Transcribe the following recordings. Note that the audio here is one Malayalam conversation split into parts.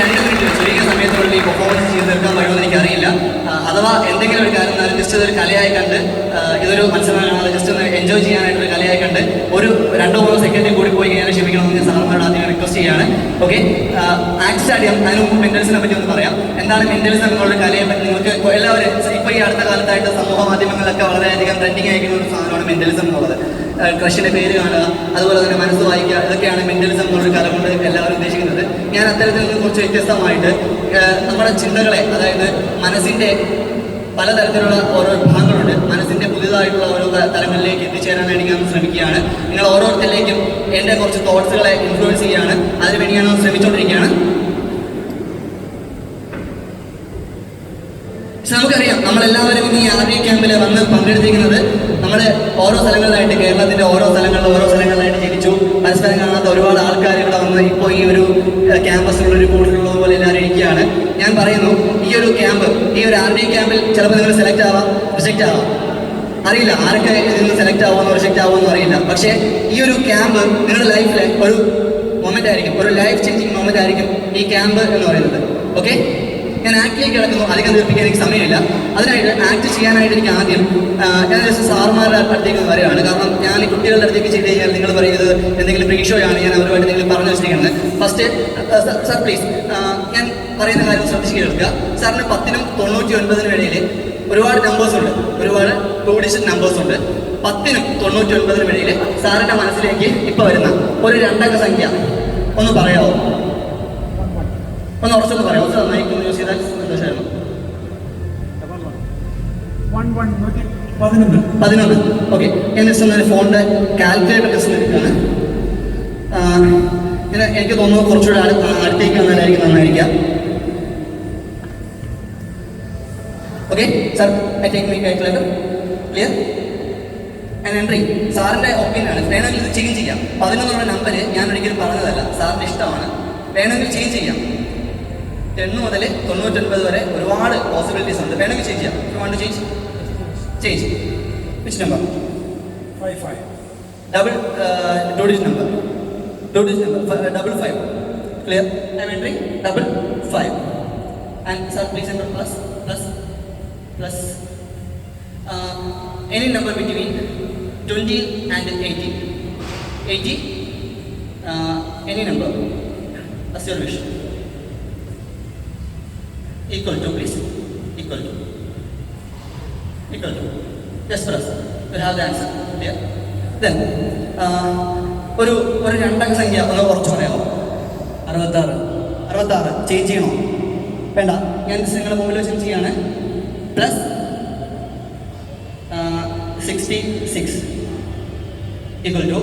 2 മിനിറ്റ് ചുരുങ്ങിയ സമയത്തുള്ളിൽ ഈ പെർഫോമൻസ് ചെയ്ത് തീർക്കാൻ കഴിയുമെന്ന് എനിക്കറിയില്ല. അഥവാ എന്തെങ്കിലും ഒരു കാര്യം ജസ്റ്റ് ഇതൊരു കലയായി കണ്ട് ഇതൊരു മത്സരമാണ് ജസ്റ്റ് ഒന്ന് എൻജോയ് ചെയ്യാനായിട്ടൊരു കലയായി കണ്ട് ഒരു 2-3 സെക്കൻഡിൽ കൂടി പോയി കഴിഞ്ഞാൽ ക്ഷമിക്കണമെന്ന് ഞാൻ സാറിനോട് ആദ്യം റിക്വസ്റ്റ് ചെയ്യാണ്. ഓക്കെ, ആക്ട് സ്റ്റാർട്ട് ചെയ്യാം. അതിന് മുമ്പ് മെന്റലിസത്തിനെ പറ്റി ഒന്ന് പറയാം. എന്താണ് മെന്റലിസം എന്നുള്ള കലയെ പറ്റി നിങ്ങൾക്ക് എല്ലാവരും ഇപ്പോൾ ഈ അടുത്ത കാലത്തായിട്ട് സമൂഹ മാധ്യമങ്ങളിലൊക്കെ വളരെയധികം ട്രെൻഡിങ് ആയിരിക്കുന്ന ഒരു സാധനമാണ് മെന്റലിസം എന്നുള്ളത്. ക്രഷിന്റെ പേര് കാണുക, അതുപോലെ തന്നെ മനസ്സ് വായിക്കുക, ഇതൊക്കെയാണ് മെന്റലിസം എന്നുള്ളൊരു കല കൊണ്ട് എല്ലാവരും ഉദ്ദേശിക്കുന്നത്. ഞാൻ അത്തരത്തിൽ നിന്ന് കുറച്ച് വ്യത്യസ്തമായിട്ട് നമ്മുടെ ചിന്തകളെ, അതായത് മനസ്സിന്റെ പലതരത്തിലുള്ള ഓരോ വിഭാഗങ്ങളുണ്ട്, മനസ്സിന്റെ പുതിയതായിട്ടുള്ള ഓരോ തലങ്ങളിലേക്ക് എത്തിച്ചേരാനായിട്ട് ഞാൻ ശ്രമിക്കുകയാണ്. നിങ്ങൾ ഓരോരുത്തരിലേക്കും എൻ്റെ കുറച്ച് തോട്ട്സുകളെ ഇൻഫ്ലുവൻസ് ചെയ്യുകയാണ്. അതിനുവേണ്ടി ഞാൻ ശ്രമിച്ചുകൊണ്ടിരിക്കുകയാണ്. പക്ഷെ നമുക്കറിയാം, നമ്മളെല്ലാവരും ഇന്ന് ഈ RD ക്യാമ്പിൽ വന്ന് പങ്കെടുത്തിരിക്കുന്നത് നമ്മൾ ഓരോ സ്ഥലങ്ങളിലായിട്ട്, കേരളത്തിന്റെ ഓരോ സ്ഥലങ്ങളിലായിട്ട് ജനിച്ചു. പരസ്പരം കാണാത്ത ഒരുപാട് ആൾക്കാർ ഇവിടെ വന്ന് ഇപ്പോൾ ഈ ഒരു ക്യാമ്പസിലുള്ള ഒരു കൂടുതലുള്ളത് പോലെ എല്ലാവരും ഇരിക്കുകയാണ്. ഞാൻ പറയുന്നു, ഈ ഒരു ക്യാമ്പ്, ഈ ഒരു RD ക്യാമ്പിൽ ചിലപ്പോൾ നിങ്ങൾ സെലക്ട് ആവാം, റിജക്റ്റ് ആവാം, അറിയില്ല. ആരൊക്കെ ഇതിൽ സെലക്ട് ആവുമെന്നോ റിജക്റ്റ് ആവുമെന്നോ അറിയില്ല. പക്ഷേ ഈ ഒരു ക്യാമ്പ് നിങ്ങളുടെ ലൈഫിലെ ഒരു മൊമെന്റ് ആയിരിക്കും, ഒരു ലൈഫ് ചേഞ്ചിങ് മൊമെന്റ് ആയിരിക്കും ഈ ക്യാമ്പ് എന്ന് പറയുന്നത്. ഓക്കെ, ഞാൻ ആക്ടിലേക്ക് കിടക്കുന്നു, അധികം തീർപ്പിക്കാൻ എനിക്ക് സമയമില്ല. അതിനായിട്ട് ആക്ട് ചെയ്യാനായിട്ട് എനിക്ക് ആദ്യം ഞാൻ ജസ്റ്റ് സാറുമാരുടെ അടുത്തേക്ക് വരികയാണ്. കാരണം ഞാൻ ഈ കുട്ടികളുടെ അടുത്തേക്ക് ചെയ്ത് കഴിഞ്ഞാൽ നിങ്ങൾ പറയുന്നത് എന്തെങ്കിലും പ്രീ ഷോയാണ്, ഞാൻ അവരുമായിട്ട് എന്തെങ്കിലും പറഞ്ഞു വെച്ചിരിക്കുന്നത്. ഫസ്റ്റ് സാർ പ്ലീസ്, ഞാൻ പറയുന്ന കാര്യം ശ്രദ്ധിച്ച് കേൾക്കുക. സാറിന് 10നും 99നും ഇടയിൽ ഒരുപാട് നമ്പേഴ്സ് ഉണ്ട്, ഒരുപാട് 2 ഡിജിറ്റ് നമ്പേഴ്സ് ഉണ്ട്. 10നും 99നും ഇടയിൽ സാറിൻ്റെ മനസ്സിലേക്ക് ഇപ്പോൾ വരുന്ന ഒരു 2 അക്ക സംഖ്യ ഒന്ന് പറയാമോ? ഒന്ന് ഉറച്ചൊന്ന് പറയാമോ? സാർ മൈക്ക് യൂസ് ചെയ്താൽ സന്തോഷമായിരുന്നു. 11. ഓക്കെ, ഞാൻ ജസ്റ്റ് ഒന്ന് ഫോണിൻ്റെ കാൽക്കുലേറ്റർ ജസ്റ്റ് എടുക്കുകയാണ്. എനിക്ക് തോന്നുന്നു കുറച്ചുകൂടെ അടുത്തേക്ക് വന്നാലായിരിക്കും നന്നായിരിക്കാം. Okay sir, I take my calculator. Clear and entry. സാറിൻ്റെ ഒപ്പീനിയനാണ്, വേണമെങ്കിൽ ഇത് ചേഞ്ച് ചെയ്യാം. 11 നമ്പർ ഞാൻ ഒരിക്കലും പറഞ്ഞതല്ല, സാറിൻ്റെ ഇഷ്ടമാണ്, വേണമെങ്കിൽ ചേഞ്ച് ചെയ്യാം. 10 മുതൽ 99 വരെ ഒരുപാട് പോസിബിലിറ്റീസ് ഉണ്ട്, വേണമെങ്കിൽ ചേഞ്ച് ചെയ്യാം. You want to change? Change. Which number? 55. Double 2 digit number, 2 digit number, 55. Clear? I'm entering 55. And sir please enter plus any number between 20 and 80. 80, any number as your wish. Equal to, please. Equal to. Just press. You have the answer. Clear? Then ഒരു 2 അക്ക സംഖ്യ ഒന്ന് കുറച്ച് പറയാമോ? 66. ചേഞ്ച് ചെയ്യണോ? വേണ്ട, ഞാൻ നിങ്ങളുടെ മുമ്പിൽ വെച്ച് ചെയ്യാണ്. Plus 66 equal to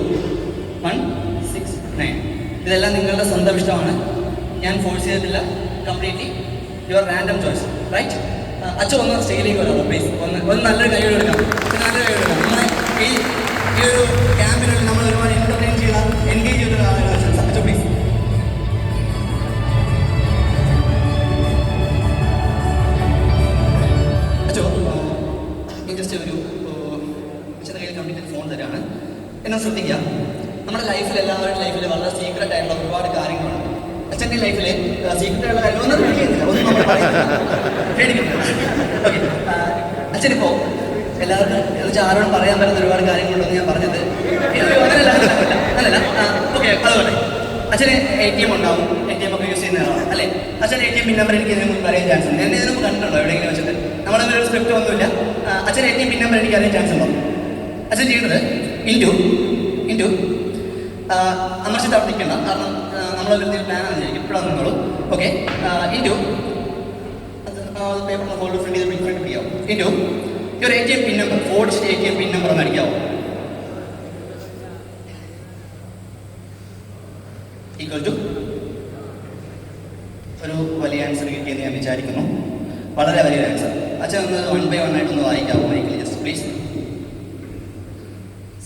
169. ഇതെല്ലാം നിങ്ങളുടെ സ്വന്തം ഇഷ്ടമാണ്, ഞാൻ ഫോഴ്സ് ചെയ്തിട്ടില്ല. Completely your random choice, right? അച്ഛൻ ഒന്ന് സ്റ്റേജിലേക്ക് വരാമോ പ്ലീസ്? ഒന്ന് നല്ലൊരു കൈ കൊടുക്കാം. നമ്മളെ ഈ ഒരു ക്യാമ്പിനുള്ളിൽ നമ്മൾ ഒരുപാട് എൻ്റർടൈൻ ചെയ്ത എൻഗേജ് ചെയ്ത ആളുകൾ അച്ഛൻ പ്ലീസ്. ഫോൺ തരാണ്, എന്നെ ശ്രദ്ധിക്കുക. നമ്മുടെ ലൈഫിൽ, എല്ലാവരുടെ ലൈഫിൽ വളരെ സീക്രട്ട് ആയിട്ടുള്ള ഒരുപാട് കാര്യങ്ങളുണ്ട്. അച്ഛൻ്റെ ലൈഫിൽ സീക്രട്ട് ആയിട്ടുള്ള കാര്യം ഒന്നും പേടിക്കുന്നില്ല, ഒന്നും നമ്മൾ പേടിക്കുന്നില്ല. ഓക്കെ, അച്ഛനിപ്പോൾ എല്ലാവർക്കും എന്ന് വെച്ചാൽ ആരോടും പറയാൻ പറ്റുന്ന ഒരുപാട് കാര്യങ്ങളുണ്ടെന്ന് ഞാൻ പറഞ്ഞത് അങ്ങനല്ല. ഓക്കെ, അതുകൊണ്ട് അച്ഛന് ATM ഉണ്ടാവും, ATM ഒക്കെ യൂസ് ചെയ്യുന്ന ആളാണ് അല്ലേ? അച്ഛൻ്റെ ATM പിൻ നമ്പർ എനിക്ക് ഇതിന് മുമ്പ് അറിയാൻ ചാൻസ് ഉണ്ട്. ഞാൻ ഇതിന് മുമ്പ് കണ്ടിട്ടുണ്ടോ എവിടെയെങ്കിലും വെച്ചിട്ട്? നമ്മളൊന്നും ഒരു സ്ക്രിപ്റ്റ് ഒന്നുമില്ല. അച്ഛൻ്റെ ATM പിൻ നമ്പർ എനിക്ക് അറിയാൻ ചാൻസ് ഉണ്ടോ? അച്ഛൻ ചെയ്യുന്നത് ഇൻറ്റു അമർച്ചിട്ട് അവിടെ നിൽക്കണ്ട, കാരണം നമ്മളൊരു പ്ലാൻ ആണെന്നിരിക്കും, ഇപ്പോഴാണ് നിന്നോളൂ. Okay, into paper hold front ചെയ്ത് പ്രിന്റ് ചെയ്യാം. ഇൻറ്റു ഈ ഒരു ATM pin number, 4 digit ATM pin number ഒന്ന് അടിക്കാവോ? ഈക്വൽ ടു ഒരു വലിയ ആൻസർ കിട്ടിയെന്ന് ഞാൻ വിചാരിക്കുന്നു, വളരെ വലിയൊരു ആൻസർ. അച്ഛൻ ഒന്ന് 1 by 1 ആയിട്ടൊന്ന് വായിക്കാവോ മൈക്കിൽ ജസ്റ്റ് പ്ലീസ്?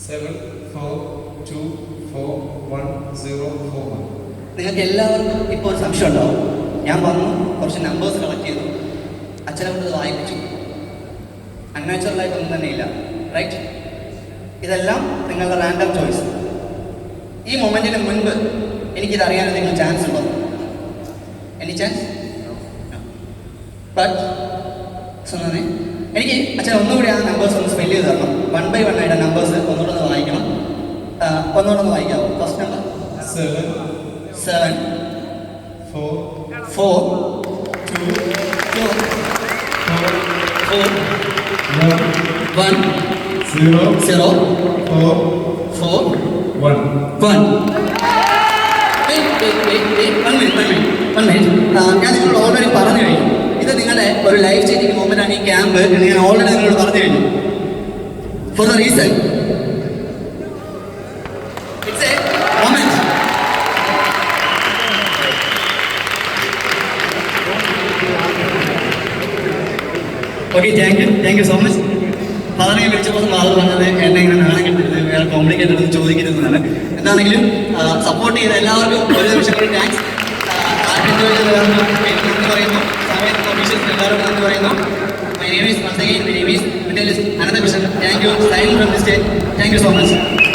7424104. നിങ്ങൾക്ക് എല്ലാവർക്കും ഇപ്പോൾ ഒരു സംശയം ഉണ്ടാവും. ഞാൻ വന്നു, കുറച്ച് നമ്പേഴ്സ് കളക്ട് ചെയ്തു, അച്ഛനെ കൊണ്ട് വായിപ്പിച്ചു. അൺനാച്ചുറലായിട്ടൊന്നും തന്നെ ഇല്ല, റൈറ്റ്? ഇതെല്ലാം നിങ്ങളുടെ റാൻഡം ചോയ്സ്. ഈ മൊമെൻറ്റിന് മുൻപ് എനിക്കിത് അറിയാൻ എന്തെങ്കിലും ചാൻസ് ഉണ്ടോ? എനി ചാൻസ് ബട്ട് സ്വന്തമേ എനിക്ക് അച്ഛൻ ഒന്നുകൂടി ആ നമ്പേഴ്സ് ഒന്ന് സ്പെല്ല് ചെയ്ത് തരണം 1 by 1 ആയിട്ട് നമ്പേഴ്സ് ഒന്നുകൂടെ ഒന്ന് വായിക്കണം. ഒന്നുകൂടെ ഒന്ന് വായിക്കാമോ? First number 7 4 2 4 1 0 4 1. ഞാൻ നിങ്ങളോട് ഓൾറെഡി പറഞ്ഞു കഴിഞ്ഞു. ഇത് നിങ്ങളുടെ ഒരു ലൈഫ് ചേഞ്ചിങ് മൊമെന്റ് ആണ്. ഈ ക്യാമ്പ് ഞാൻ ഓൾറെഡി നിങ്ങളോട് പറഞ്ഞു കഴിഞ്ഞു. For the reason it's a moment. Okay, thank you so much. ഫാദറിനെ വിളിച്ചപ്പോൾ ഫാദർ പറഞ്ഞത് എന്നെ ഇങ്ങനെ നാളെ കിട്ടരുത്, വേറെ കോംപ്ലിക്കേറ്റഡ് ഒന്നും ചോദിക്കരുതെന്നാണ്. എന്താണെങ്കിലും സപ്പോർട്ട് ചെയ്ത എല്ലാവർക്കും ഒരു നിമിഷം കൂടി താങ്ക്സ്. പറയുന്നു സമയത്ത് ഒഫീഷ്യൽസ് എല്ലാവരും നന്ദി പറയുന്നു. My name is once again, my name is Vitalis Another Mission. Thank you. Signing from this stage. Thank you so much.